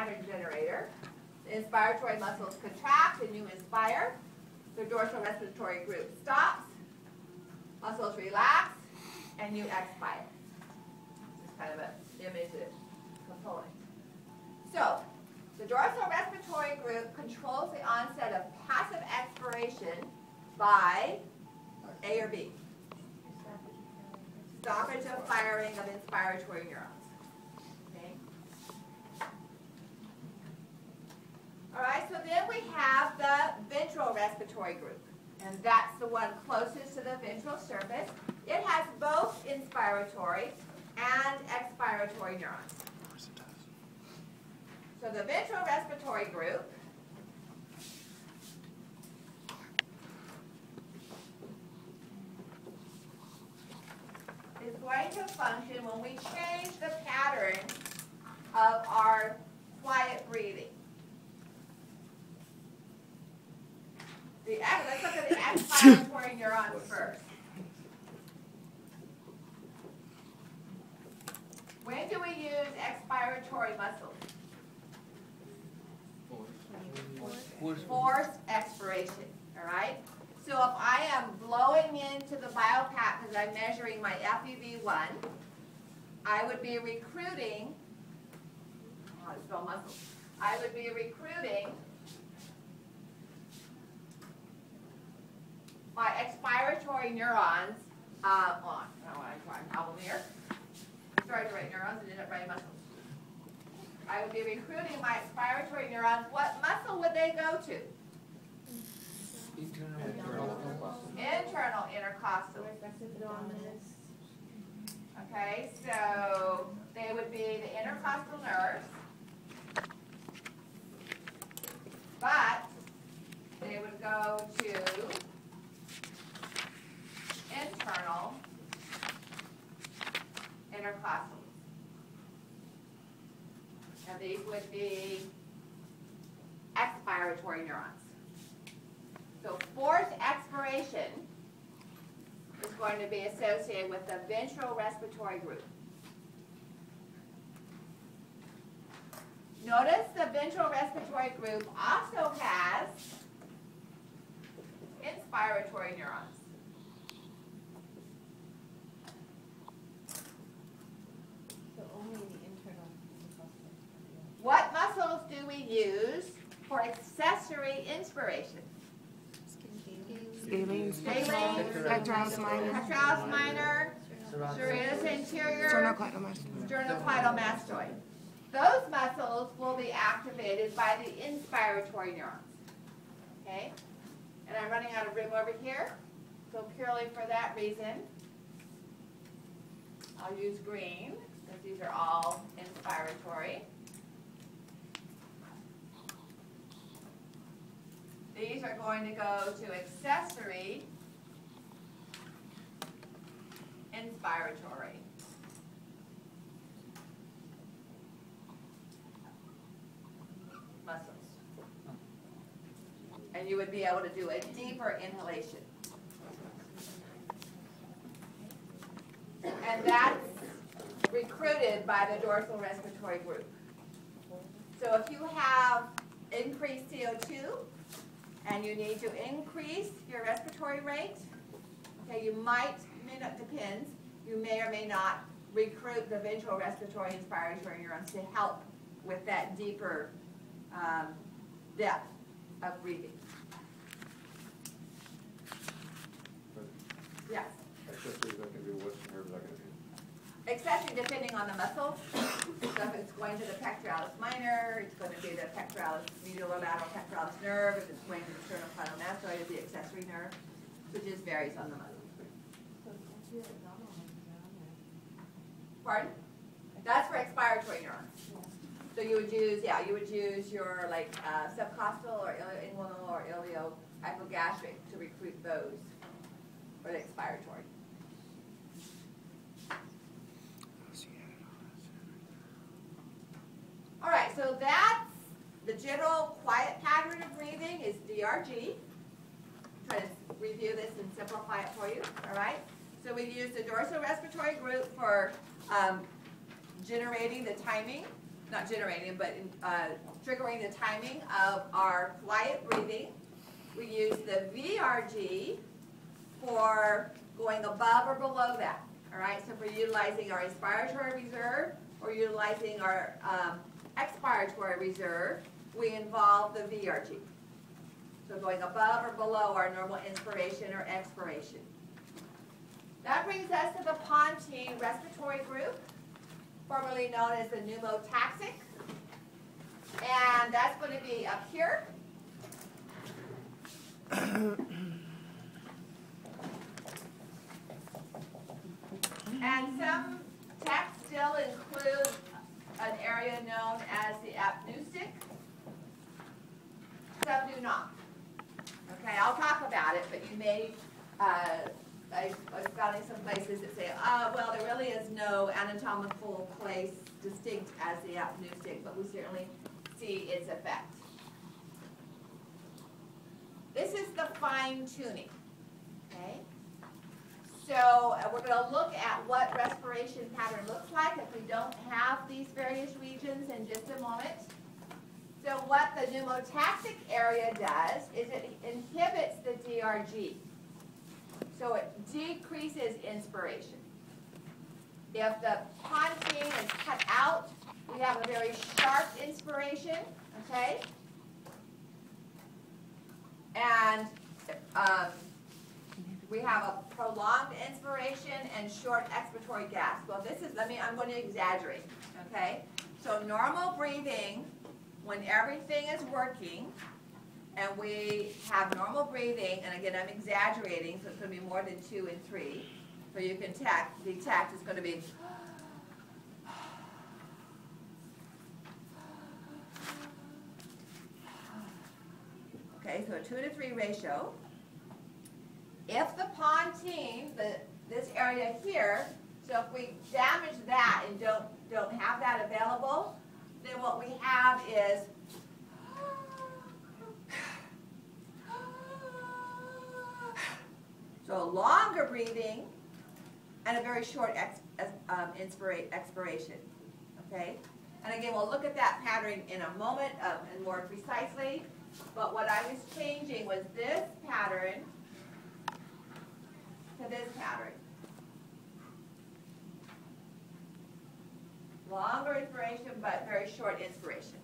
pattern generator. The inspiratory muscles contract and you inspire. The dorsal respiratory group stops. Muscles relax and you expire. This is kind of an image component. So, the dorsal respiratory group controls the onset of passive expiration by A or B. Stoppage of firing of inspiratory neurons. Okay. All right, so then we have the ventral respiratory group, and that's the one closest to the ventral surface. It has both inspiratory and expiratory neurons. So the ventral respiratory group is going to function when we change the pattern of our quiet breathing. Let's look at the expiratory neurons first. When do we use expiratory muscles? Forced expiration, all right? So if I am blowing into the BioPAC because I'm measuring my FEV1, I would be recruiting, I would be recruiting my expiratory neurons on. I'm problem here. I started to write neurons and ended up writing muscles. I would be recruiting my expiratory neurons. What muscle would they go to? Internal intercostal. Okay, so they would be the intercostal nerves, but they would go to internal intercostal. And these would be expiratory neurons. So forced expiration is going to be associated with the ventral respiratory group. Notice the ventral respiratory group also has inspiratory neurons. So only the internal. What muscles do we use for accessory inspiration? Scalene, Scalene, pectoralis minor, pectoralis minor, serratus anterior, sternocleidomastoid. Those muscles will be activated by the inspiratory neurons. Okay? And I'm running out of room over here, so purely for that reason, I'll use green, because these are all inspiratory. These are going to go to accessory inspiratory. Muscles. And you would be able to do a deeper inhalation. And that's recruited by the dorsal respiratory group. So if you have increased CO2, and you need to increase your respiratory rate, okay, you may not, depends, you may or may not recruit the ventral respiratory inspiratory neurons to help with that deeper depth of breathing. Yes? Accessory depending on the muscle. So if it's going to the pectoralis minor, it's going to be the pectoralis medial-lateral pectoralis nerve. If it's going to the sternocleidomastoid, it's the accessory nerve. So it just varies on the muscle. Pardon? That's for expiratory neurons. So you would use your like subcostal or ilioinguinal or iliohypogastric to recruit those for the expiratory. All right, so that's the general quiet pattern of breathing is DRG. Try to review this and simplify it for you, all right? So we use the dorsal respiratory group for generating the timing not generating, but triggering the timing of our quiet breathing. We use the VRG for going above or below that. All right, so if we're utilizing our inspiratory reserve or utilizing our expiratory reserve, we involve the VRG. So going above or below our normal inspiration or expiration. That brings us to the pontine respiratory group, formerly known as the pneumotaxic. And that's going to be up here. And some texts still include an area known as the apneustic. Some do not. Okay, I'll talk about it, but you may, I was finding some places that say, well, there really is no anatomical place distinct as the apneustic, but we certainly see its effect. This is the fine-tuning, okay? So we're going to look at what respiration pattern looks like if we don't have these various regions in just a moment. So what the pneumotaxic area does is it inhibits the DRG. So it decreases inspiration. If the pontine is cut out, we have a very sharp inspiration, okay? And we have a prolonged inspiration and short expiratory gasp. Well, this is, I'm going to exaggerate, okay? So normal breathing, when everything is working, and we have normal breathing, and again, I'm exaggerating, so it's going to be more than 2 and 3. So you can detect it's going to be okay, so a 2 to 3 ratio. If the pontine, this area here, so if we damage that and don't have that available, then what we have is so longer breathing and a very short expiration, okay? And again, we'll look at that pattern in a moment and more precisely, but what I was changing was this pattern to this pattern. Longer inspiration, but very short inspiration,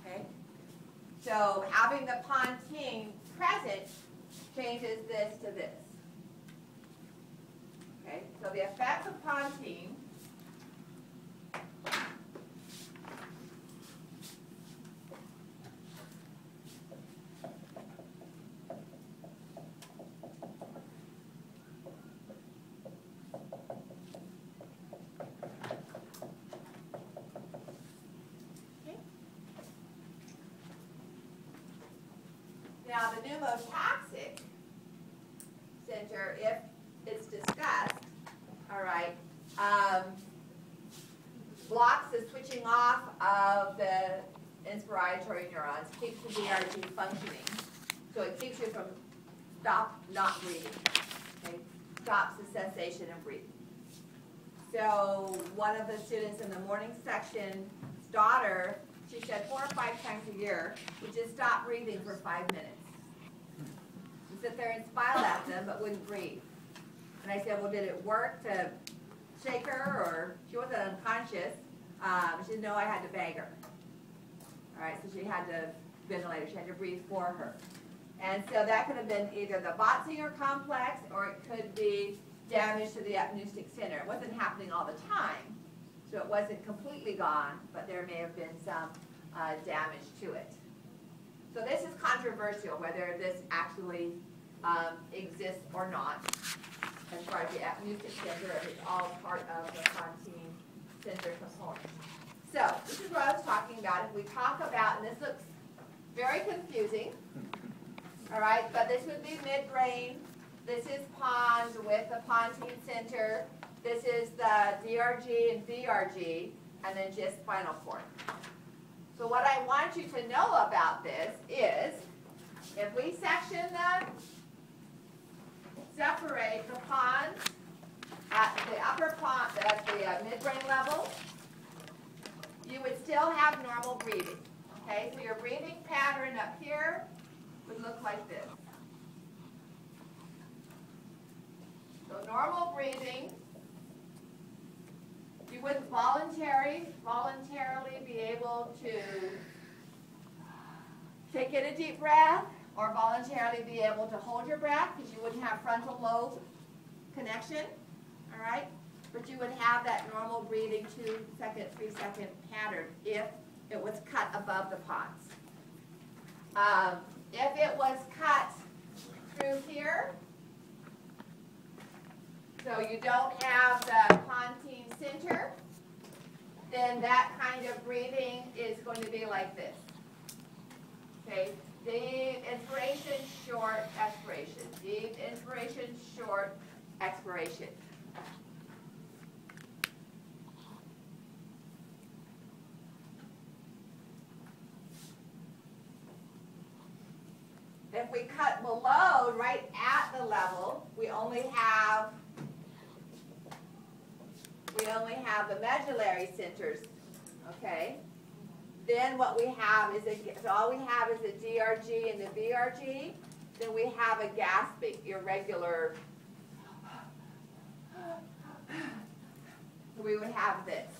okay? So having the pontine present changes this to this. Okay, so the effects of pontine now the pneumotaxic center, if it's discussed, all right, blocks the switching off of the inspiratory neurons, keeps the DRG functioning. So it keeps you from not breathing, okay? Stops the cessation of breathing. So one of the students in the morning section's daughter, she said 4 or 5 times a year, would just stop breathing for 5 minutes. She'd sit there and smile at them, but wouldn't breathe. And I said, well, did it work to shake her, or she wasn't unconscious? She said, no, I had to bang her. All right, so she had to ventilate her. She had to breathe for her. And so that could have been either the Botzinger complex, or it could be damage to the apneustic center. It wasn't happening all the time, so it wasn't completely gone, but there may have been some damage to it. So this is controversial, whether this actually exists or not, as far as the apneustic center, if it's all part of the pontine center component. So this is what I was talking about. If we talk about, and this looks very confusing, all right, but this would be midbrain. This is pons with the pontine center. This is the DRG and VRG, and then just spinal cord. So what I want you to know about this is, if we section them, separate the pons at the upper pons, at the midbrain level, you would still have normal breathing. Okay, so your breathing pattern up here would look like this. So normal breathing, you wouldn't voluntarily be able to take in a deep breath or voluntarily be able to hold your breath because you wouldn't have frontal lobe connection, all right? But you would have that normal breathing 2 second, 3 second pattern if it was cut above the pons. If it was cut through here, so you don't have the pontine center, then that kind of breathing is going to be like this. Okay, deep inspiration, short expiration. Deep inspiration, short expiration. If we cut below, right at the level, we only have the medullary centers, okay? Then what we have is, so all we have is a DRG and the VRG. Then we have a gasping, irregular. So we would have this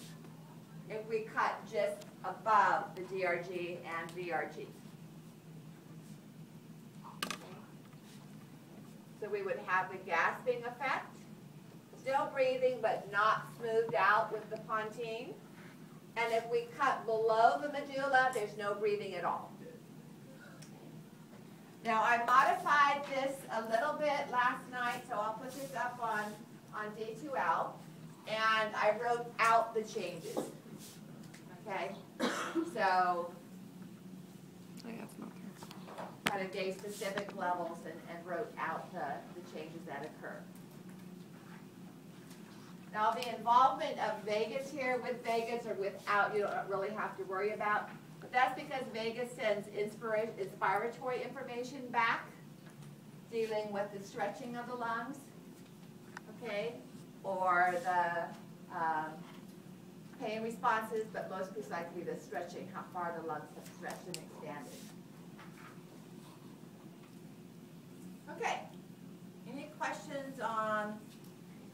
if we cut just above the DRG and VRG. So we would have the gasping effect. Still breathing, but not smoothed out with the pontine. And if we cut below the medulla, there's no breathing at all. Now, I modified this a little bit last night, so I'll put this up on D2L. And I wrote out the changes. Okay? So, kind of gave specific levels and wrote out the changes that occur. Now the involvement of vagus here with vagus or without, you don't really have to worry about. But that's because vagus sends inspiratory information back, dealing with the stretching of the lungs, okay, or the pain responses, but most precisely the stretching, how far the lungs have stretched and expanded. Okay, any questions on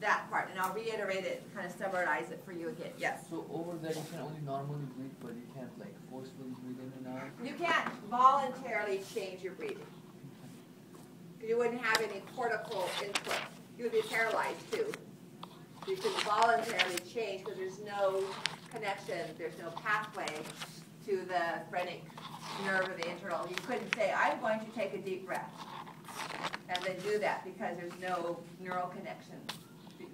that part? And I'll reiterate it, kind of summarize it for you again. Yes? So over there you can only normally breathe, but you can't like forcefully breathe in and out? You can't voluntarily change your breathing. You wouldn't have any cortical input. You would be paralyzed too. You can voluntarily change because there's no connection, there's no pathway to the phrenic nerve or the internal. You couldn't say, I'm going to take a deep breath and then do that because there's no neural connection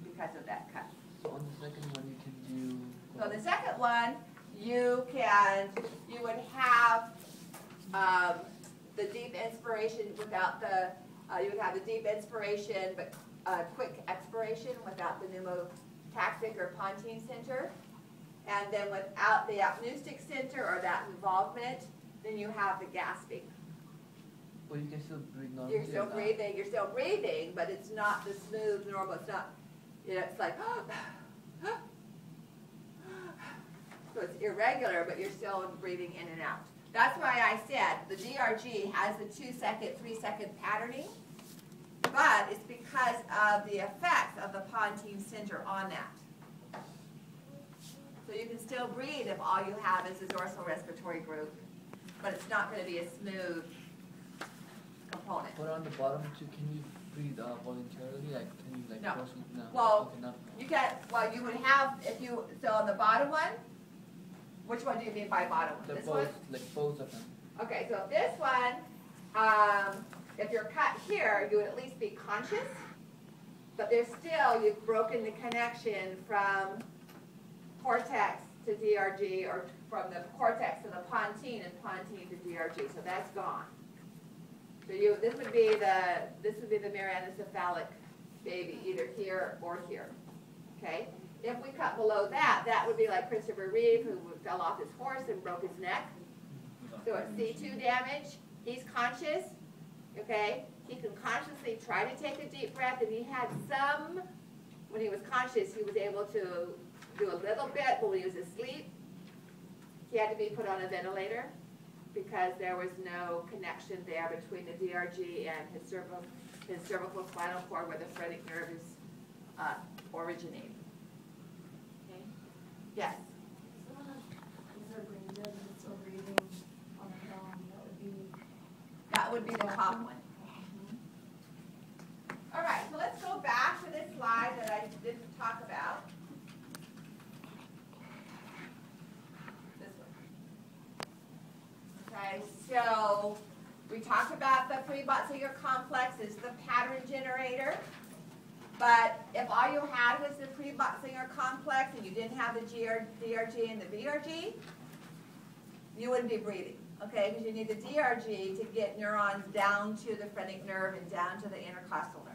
because of that cut. So on the second one you can do... So the second one, you would have the deep inspiration without the, you would have the deep inspiration but quick expiration without the pneumotactic or pontine center. And then without the apneustic center or that involvement, then you have the gasping. Well, you can still breathe normally. You're still breathing, but it's not the smooth, normal, it's not, you know, it's like, so it's irregular, but you're still breathing in and out. That's why I said the DRG has the 2 second, 3 second patterning, but it's because of the effects of the pontine center on that. So you can still breathe if all you have is the dorsal respiratory group, but it's not going to be a smooth component. But on the bottom too, can you breathe voluntarily? Like, can you like No. forcefully? No. Well, okay, not. you can, well, you would have, if you, so on the bottom one, which one do you mean by bottom one? They're This both, one? like both of them. Okay, so this one, if you're cut here, you would at least be conscious, but there's still, you've broken the connection from cortex to DRG, or from the cortex to the pontine and pontine to DRG, so that's gone. So this would be the marianocephalic baby, either here or here. Okay? If we cut below that, that would be like Christopher Reeve, who fell off his horse and broke his neck. So it's C2 damage. He's conscious. Okay? He can consciously try to take a deep breath, and he had some, when he was conscious, he was able to do a little bit, but when he was asleep, He had to be put on a ventilator because there was no connection there between the DRG and his cervical spinal cord where the phrenic nerve is originating. Okay? Yes? Is there brain dead and it's still breathing on its own? That would be the top one. All right, so let's go back to this slide that I didn't talk about. This one. Okay, so we talked about the pre-Botzinger complex is the pattern generator. But if all you had was the pre-Botzinger complex and you didn't have the DRG and the VRG, you wouldn't be breathing. Okay, because you need the DRG to get neurons down to the phrenic nerve and down to the intercostal nerve.